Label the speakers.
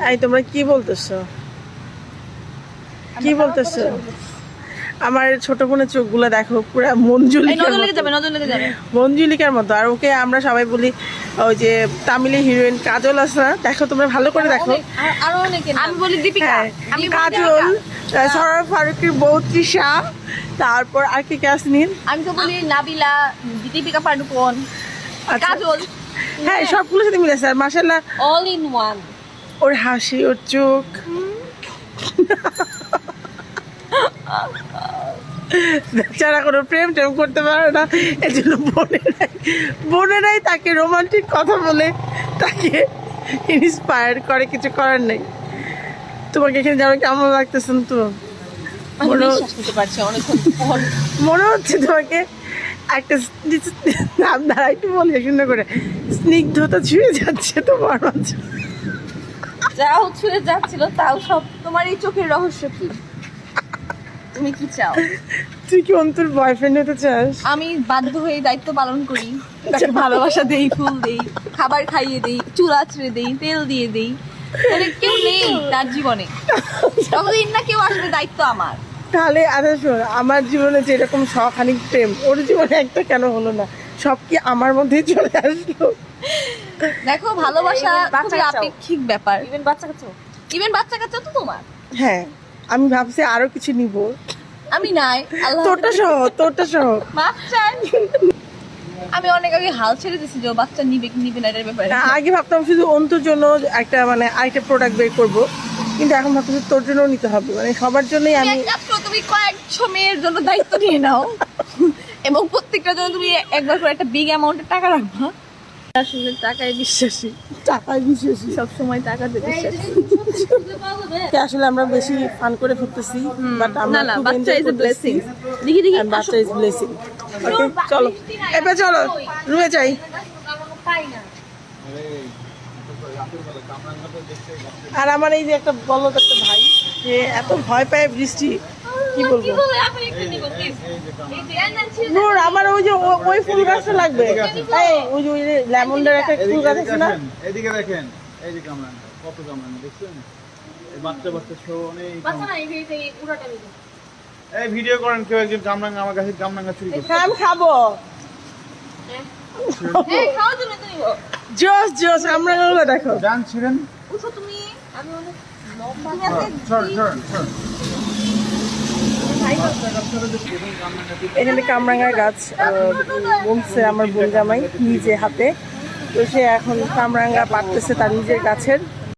Speaker 1: এই তোমরা কি বলতেছো? কি বলতেছো? আমার ছোট বোনের চোখগুলো দেখো পুরো মঞ্জুলিকার মতো। আর ওকে আমরা সবাই বলি ওই যে তামিলি হিরোইন কাজল আছে না, দেখো তোমরা ভালো করে দেখো।
Speaker 2: আমি বলি দীপিকা,
Speaker 1: আমি কাজল, সরোয়ার ফারুকের বউ তৃষা, তারপর আর কি আসনিন,
Speaker 2: আমি তো বলি নাবিলা, দীপিকা পাডুকোন, কাজল।
Speaker 1: হ্যাঁ সবগুলোর সাথে মিলেছে। আর মাশাআল্লাহ
Speaker 2: অল ইন ওয়ান।
Speaker 1: ওর হাসি, ওর চোখ, যারা কোনো প্রেম টেম করতে পারে না, এই জন্য বোনেরাই তাকে রোমান্টিক কথা বলে তাকে ইন্সপায়ার করে, কিছু করার নেই। তোমাকে এখানে যাওয়া কেমন লাগতেছে? তো মনে হচ্ছে তোমাকে একটা নাম দ্বারা একটু বলি সুন্দর করে, স্নিগ্ধতা ছুঁয়ে যাচ্ছে তোমার মাঝে।
Speaker 2: যাও ছুঁয়ে যাচ্ছিল, তাও সব তোমার এই চোখের রহস্য কি? তুমি কি চাও?
Speaker 1: তুই কি অন্তর বয়ফ্রেন্ড হতে চাস?
Speaker 2: আমি বাধ্য হয়ে দায়িত্ব পালন করি, তাকে ভালোবাসা দেই, ফুল দেই, খাবার খাইয়ে দেই, চুল আঁচড়ে দেই, তেল দিয়ে দেই। মানে কেউ নেই তার জীবনে, ততদিন না কেউ আসবে, দায়িত্ব আমার।
Speaker 1: তাহলে আচ্ছা শোন, আমার জীবনে যেরকম শখানিক প্রেম, ওর জীবনে একটা কেন হলো না? সব কি আমার মধ্যেই চলে আসলো?
Speaker 2: দেখো ভালোবাসা খুবই আপেক্ষিক ব্যাপার। ইভেন বাচ্চা কাচ্চা তো তোমার।
Speaker 1: হ্যাঁ আমি ভাবছি আরো কিছু নিব।
Speaker 2: আমি নাই, আল্লাহ
Speaker 1: তোরটা সহ
Speaker 2: বাচ্চা। আমি অনেক আগে হাল ছেড়ে দিয়েছি যে ও বাচ্চা নিবে কি নিবে না এটার ব্যাপারে।
Speaker 1: আগে ভাবতাম শুধু অন্তর জন্য একটা মানে আরেকটা প্রোডাক্ট বের করবো, কিন্তু এখন ভাবতেছি তোর জন্য নিতে হবে, মানে সবার জন্যই আমি।
Speaker 2: তুমি কয়েকশো মেয়ের জন্য দায়িত্ব নিয়ে নাও এবং প্রত্যেকটার জন্য তুমি একবার করে একটা বিগ অ্যামাউন্টের টাকা রাখবা। আসলে টাকায় বিশ্বাসী, সবসময় টাকাতে বিশ্বাসী।
Speaker 1: আসলে আমরা বেশি ফান করে ফেলতেছি, বাট আমরা
Speaker 2: না, বাচ্চা ইজ এ ব্লেসিং। দেখি
Speaker 1: বাচ্চা ইজ ব্লেসিং। ওকে চলো এবার চলো রুমে যাই। আর আমার এই যে একটা বলদ একটা ভাই, যে এত ভয় পায় বৃষ্টি, কি বলবো। নূর আমার ওই যে ওই ফুল গাছটা লাগবে, এই ওই যে লেমন্ডার একটা ফুল গাছ আছে না,
Speaker 3: এদিকে দেখেন, এই যে কামরাঙ্গা, কত কামরাঙ্গা দেখছেন? এই বাচ্চা শো অনেক এই ভিডিও করেন, কেউ একজন কামরাঙ্গা আমার কাছে কামরাঙ্গা চুরি করছে।
Speaker 1: আমি খাবো। জোস জোস কামরাঙ্গাগুলো দেখো।
Speaker 3: জানছিলেন
Speaker 2: তুমি, আমি অনেক
Speaker 1: এখানে কামরাঙ্গার গাছ বলছে আমার বোন জামাই নিজে হাতে, তো সে এখন কামরাঙ্গা পাড়তেছে তার নিজের গাছের।